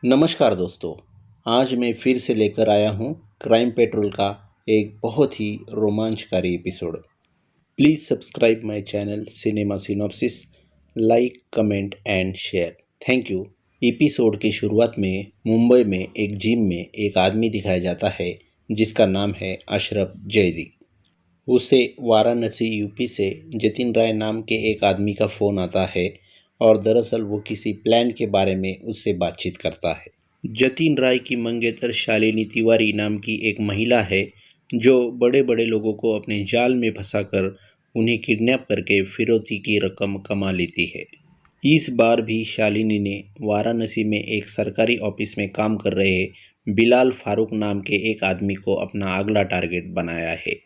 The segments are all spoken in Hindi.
नमस्कार दोस्तों। आज मैं फिर से लेकर आया हूँ क्राइम पेट्रोल का एक बहुत ही रोमांचकारी episode. Please subscribe my channel cinema synopsis, like comment and share. Thank you. Episode की शुरुआत में मुंबई में एक जिम में एक आदमी दिखाया जाता है जिसका नाम है अशरफ जैदी। उसे वाराणसी यूपी से जतिन राय नाम के एक आदमी का फ़ोन आता है और दरअसल वो किसी प्लान के बारे में उससे बातचीत करता है। जतिन राय की मंगेतर शालिनी तिवारी नाम की एक महिला है जो बड़े बड़े लोगों को अपने जाल में फंसाकर उन्हें किडनैप करके फिरौती की रकम कमा लेती है। इस बार भी शालिनी ने वाराणसी में एक सरकारी ऑफिस में काम कर रहे बिलाल फारूक नाम के एक आदमी को अपना अगला टारगेट बनाया है।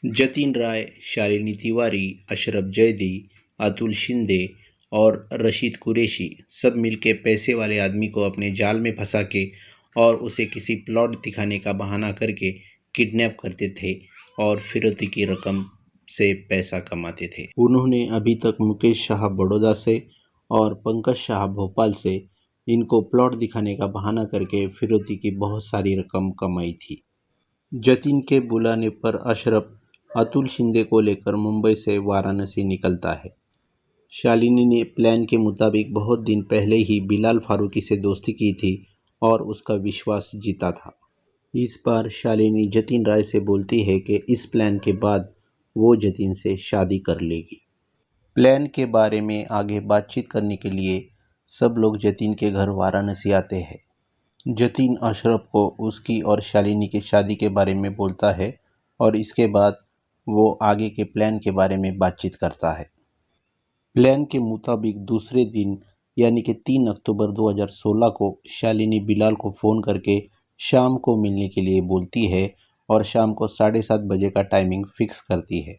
जतिन राय, शालिनी तिवारी, अशरफ जैदी, अतुल शिंदे और रशीद कुरैशी सब मिलके पैसे वाले आदमी को अपने जाल में फंसा के और उसे किसी प्लॉट दिखाने का बहाना करके किडनैप करते थे और फिरौती की रकम से पैसा कमाते थे। उन्होंने अभी तक मुकेश शाह बड़ौदा से और पंकज शाह भोपाल से इनको प्लॉट दिखाने का बहाना करके फिरौती की बहुत सारी रकम कमाई थी। जतिन के बुलाने पर अशरफ अतुल शिंदे को लेकर मुंबई से वाराणसी निकलता है। शालिनी ने प्लान के मुताबिक बहुत दिन पहले ही बिलाल फारूकी से दोस्ती की थी और उसका विश्वास जीता था। इस बार शालिनी जतिन राय से बोलती है कि इस प्लान के बाद वो जतिन से शादी कर लेगी। प्लान के बारे में आगे बातचीत करने के लिए सब लोग जतिन के घर वाराणसी आते हैं। जतिन अशरफ को उसकी और शालिनी की शादी के बारे में बोलता है और इसके बाद वो आगे के प्लान के बारे में बातचीत करता है। प्लान के मुताबिक दूसरे दिन यानी कि 3 अक्टूबर 2016 को शालिनी बिलाल को फ़ोन करके शाम को मिलने के लिए बोलती है और शाम को 7:30 बजे का टाइमिंग फिक्स करती है।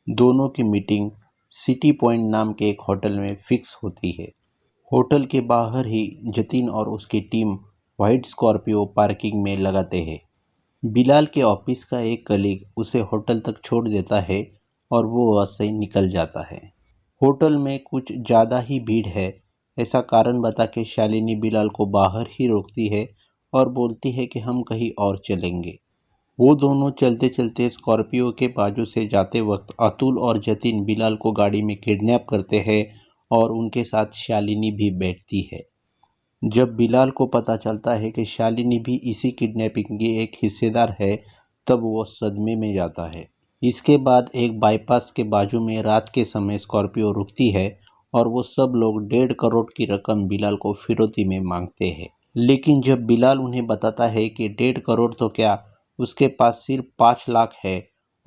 दोनों की मीटिंग सिटी पॉइंट नाम के एक होटल में फिक्स होती है। होटल के बाहर ही जतिन और उसकी टीम वाइट स्कॉर्पियो पार्किंग में लगाते हैं। बिलाल के ऑफिस का एक कलीग उसे होटल तक छोड़ देता है और वो वहाँ से निकल जाता है। होटल में कुछ ज़्यादा ही भीड़ है, ऐसा कारण बता के शालिनी बिलाल को बाहर ही रोकती है और बोलती है कि हम कहीं और चलेंगे। वो दोनों चलते चलते स्कॉर्पियो के बाजू से जाते वक्त अतुल और जतिन बिलाल को गाड़ी में किडनैप करते हैं और उनके साथ शालिनी भी बैठती है। जब बिलाल को पता चलता है कि शालिनी भी इसी किडनैपिंग की एक हिस्सेदार है, तब वो सदमे में जाता है। इसके बाद एक बाईपास के बाजू में रात के समय स्कॉर्पियो रुकती है और वो सब लोग 1.5 करोड़ की रकम बिलाल को फिरौती में मांगते हैं। लेकिन जब बिलाल उन्हें बताता है कि 1.5 करोड़ तो क्या, उसके पास सिर्फ 5 लाख है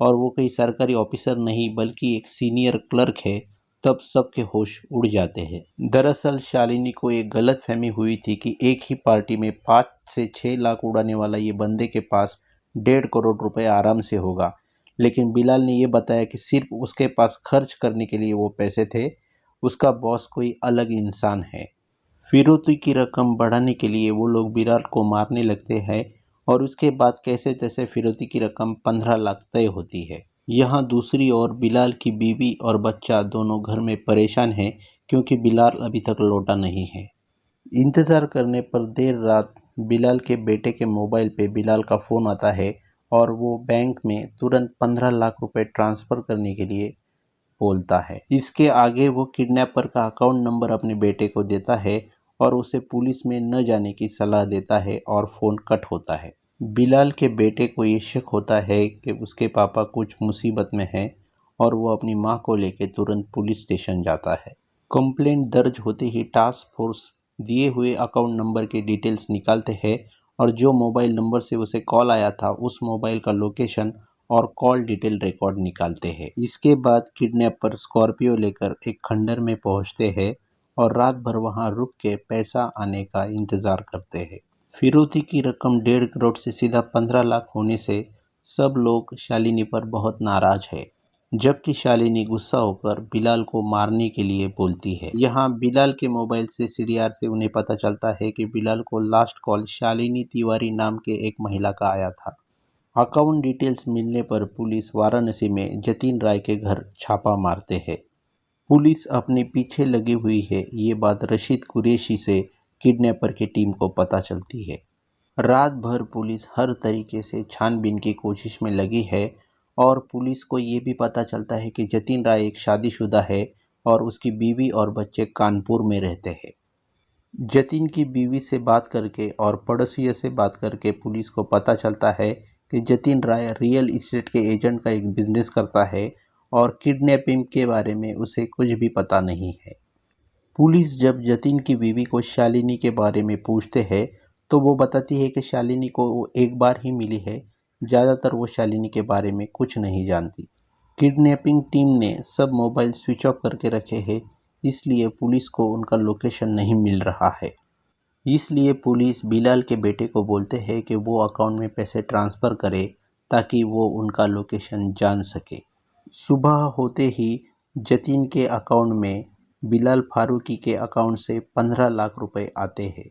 और वो कोई सरकारी ऑफिसर नहीं बल्कि एक सीनियर क्लर्क है, तब सबके होश उड़ जाते हैं। दरअसल शालिनी को एक गलतफहमी हुई थी कि एक ही पार्टी में 5 से 6 लाख उड़ाने वाला ये बंदे के पास 1.5 करोड़ रुपए आराम से होगा, लेकिन बिलाल ने ये बताया कि सिर्फ उसके पास खर्च करने के लिए वो पैसे थे, उसका बॉस कोई अलग इंसान है। फिरौती की रकम बढ़ाने के लिए वो लोग बिलाल को मारने लगते हैं और उसके बाद कैसे तैसे फिरौती की रकम 15 लाख तय होती है। यहाँ दूसरी ओर बिलाल की बीवी और बच्चा दोनों घर में परेशान हैं क्योंकि बिलाल अभी तक लौटा नहीं है। इंतज़ार करने पर देर रात बिलाल के बेटे के मोबाइल पे बिलाल का फ़ोन आता है और वो बैंक में तुरंत 15 लाख रुपए ट्रांसफ़र करने के लिए बोलता है। इसके आगे वो किडनैपर का अकाउंट नंबर अपने बेटे को देता है और उसे पुलिस में न जाने की सलाह देता है और फ़ोन कट होता है। बिलाल के बेटे को ये शक होता है कि उसके पापा कुछ मुसीबत में हैं और वो अपनी माँ को लेकर तुरंत पुलिस स्टेशन जाता है। कंप्लेंट दर्ज होते ही टास्क फोर्स दिए हुए अकाउंट नंबर के डिटेल्स निकालते हैं और जो मोबाइल नंबर से उसे कॉल आया था उस मोबाइल का लोकेशन और कॉल डिटेल रिकॉर्ड निकालते हैं। इसके बाद किडनैपर स्कॉर्पियो लेकर एक खंडर में पहुंचते हैं और रात भर वहां रुक के पैसा आने का इंतज़ार करते हैं। फिरौती की रकम 1.5 करोड़ से सीधा 15 लाख होने से सब लोग शालिनी पर बहुत नाराज है, जबकि शालिनी गुस्सा होकर बिलाल को मारने के लिए बोलती है। यहाँ बिलाल के मोबाइल से सीडीआर से उन्हें पता चलता है कि बिलाल को लास्ट कॉल शालिनी तिवारी नाम के एक महिला का आया था। अकाउंट डिटेल्स मिलने पर पुलिस वाराणसी में जतिन राय के घर छापा मारते हैं। पुलिस अपने पीछे लगी हुई है ये बात रशीद कुरैशी से किडनैपर की टीम को पता चलती है। रात भर पुलिस हर तरीके से छानबीन की कोशिश में लगी है और पुलिस को ये भी पता चलता है कि जतिन राय एक शादीशुदा है और उसकी बीवी और बच्चे कानपुर में रहते हैं। जतिन की बीवी से बात करके और पड़ोसियों से बात करके पुलिस को पता चलता है कि जतिन राय रियल इस्टेट के एजेंट का एक बिजनेस करता है और किडनैपिंग के बारे में उसे कुछ भी पता नहीं है। पुलिस जब जतिन की बीवी को शालिनी के बारे में पूछते हैं तो वो बताती है कि शालिनी को वो एक बार ही मिली है, ज़्यादातर वो शालिनी के बारे में कुछ नहीं जानती। किडनैपिंग टीम ने सब मोबाइल स्विच ऑफ करके रखे हैं, इसलिए पुलिस को उनका लोकेशन नहीं मिल रहा है। इसलिए पुलिस बिलाल के बेटे को बोलते हैं कि वो अकाउंट में पैसे ट्रांसफ़र करे ताकि वो उनका लोकेशन जान सके। सुबह होते ही जतिन के अकाउंट में बिलाल फारूकी के अकाउंट से 15 लाख रुपए आते हैं।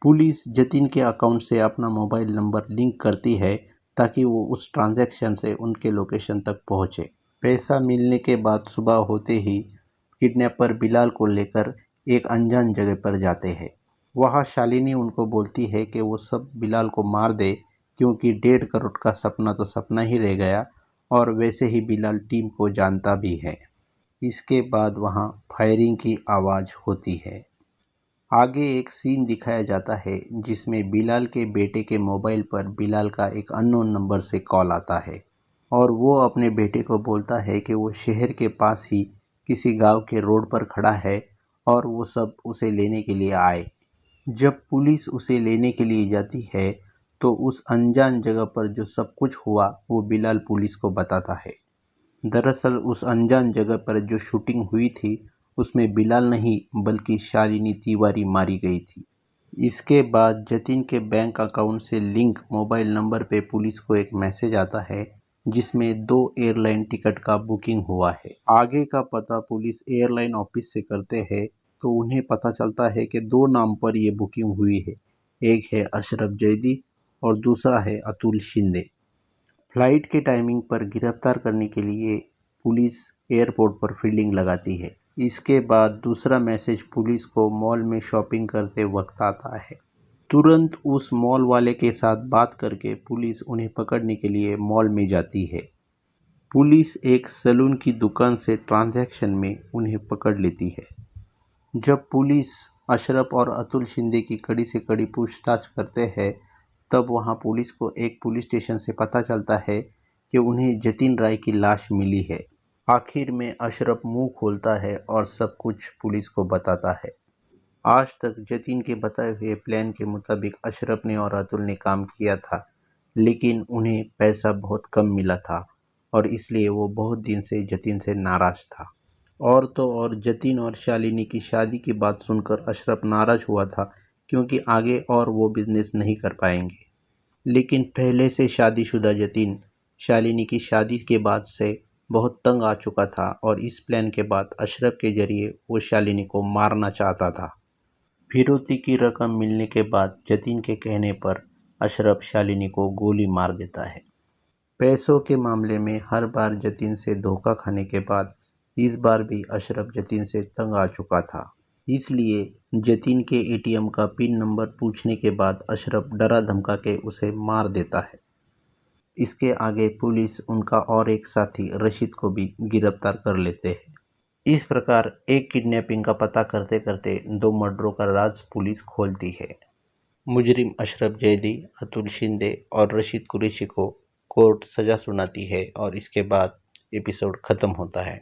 पुलिस जतिन के अकाउंट से अपना मोबाइल नंबर लिंक करती है ताकि वो उस ट्रांजैक्शन से उनके लोकेशन तक पहुंचे। पैसा मिलने के बाद सुबह होते ही किडनैपर बिलाल को लेकर एक अनजान जगह पर जाते हैं। वहाँ शालिनी उनको बोलती है कि वो सब बिलाल को मार दे क्योंकि 1.5 करोड़ का सपना तो सपना ही रह गया और वैसे ही बिलाल टीम को जानता भी है। इसके बाद वहाँ फायरिंग की आवाज़ होती है। आगे एक सीन दिखाया जाता है जिसमें बिलाल के बेटे के मोबाइल पर बिलाल का एक अननोन नंबर से कॉल आता है और वो अपने बेटे को बोलता है कि वो शहर के पास ही किसी गांव के रोड पर खड़ा है और वो सब उसे लेने के लिए आए। जब पुलिस उसे लेने के लिए जाती है तो उस अनजान जगह पर जो सब कुछ हुआ वो बिलाल पुलिस को बताता है। दरअसल उस अनजान जगह पर जो शूटिंग हुई थी उसमें बिलाल नहीं बल्कि शालिनी तिवारी मारी गई थी। इसके बाद जतिन के बैंक अकाउंट से लिंक मोबाइल नंबर पे पुलिस को एक मैसेज आता है जिसमें 2 एयरलाइन टिकट का बुकिंग हुआ है। आगे का पता पुलिस एयरलाइन ऑफिस से करते हैं तो उन्हें पता चलता है कि 2 नाम पर ये बुकिंग हुई है, एक है अशरफ जैदी और दूसरा है अतुल शिंदे। फ्लाइट के टाइमिंग पर गिरफ्तार करने के लिए पुलिस एयरपोर्ट पर फील्डिंग लगाती है। इसके बाद दूसरा मैसेज पुलिस को मॉल में शॉपिंग करते वक्त आता है। तुरंत उस मॉल वाले के साथ बात करके पुलिस उन्हें पकड़ने के लिए मॉल में जाती है। पुलिस एक सैलून की दुकान से ट्रांजैक्शन में उन्हें पकड़ लेती है। जब पुलिस अशरफ और अतुल शिंदे की कड़ी से कड़ी पूछताछ करते हैं तब वहां पुलिस को एक पुलिस स्टेशन से पता चलता है कि उन्हें जतिन राय की लाश मिली है। आखिर में अशरफ मुंह खोलता है और सब कुछ पुलिस को बताता है। आज तक जतिन के बताए हुए प्लान के मुताबिक अशरफ ने और अतुल ने काम किया था, लेकिन उन्हें पैसा बहुत कम मिला था और इसलिए वो बहुत दिन से जतिन से नाराज था। और तो और जतिन और शालिनी की शादी की बात सुनकर अशरफ नाराज हुआ था क्योंकि आगे और वो बिजनेस नहीं कर पाएंगे। लेकिन पहले से शादीशुदा जतिन शालिनी की शादी के बाद से बहुत तंग आ चुका था और इस प्लान के बाद अशरफ के जरिए वो शालिनी को मारना चाहता था। फिरौती की रकम मिलने के बाद जतिन के कहने पर अशरफ शालिनी को गोली मार देता है। पैसों के मामले में हर बार जतिन से धोखा खाने के बाद इस बार भी अशरफ जतिन से तंग आ चुका था, इसलिए जतिन के एटीएम का पिन नंबर पूछने के बाद अशरफ डरा धमका के उसे मार देता है। इसके आगे पुलिस उनका और एक साथी रशीद को भी गिरफ्तार कर लेते हैं। इस प्रकार एक किडनैपिंग का पता करते करते 2 मर्डरों का राज पुलिस खोलती है। मुजरिम अशरफ जैदी, अतुल शिंदे और रशीद कुरैशी को कोर्ट सज़ा सुनाती है और इसके बाद एपिसोड ख़त्म होता है।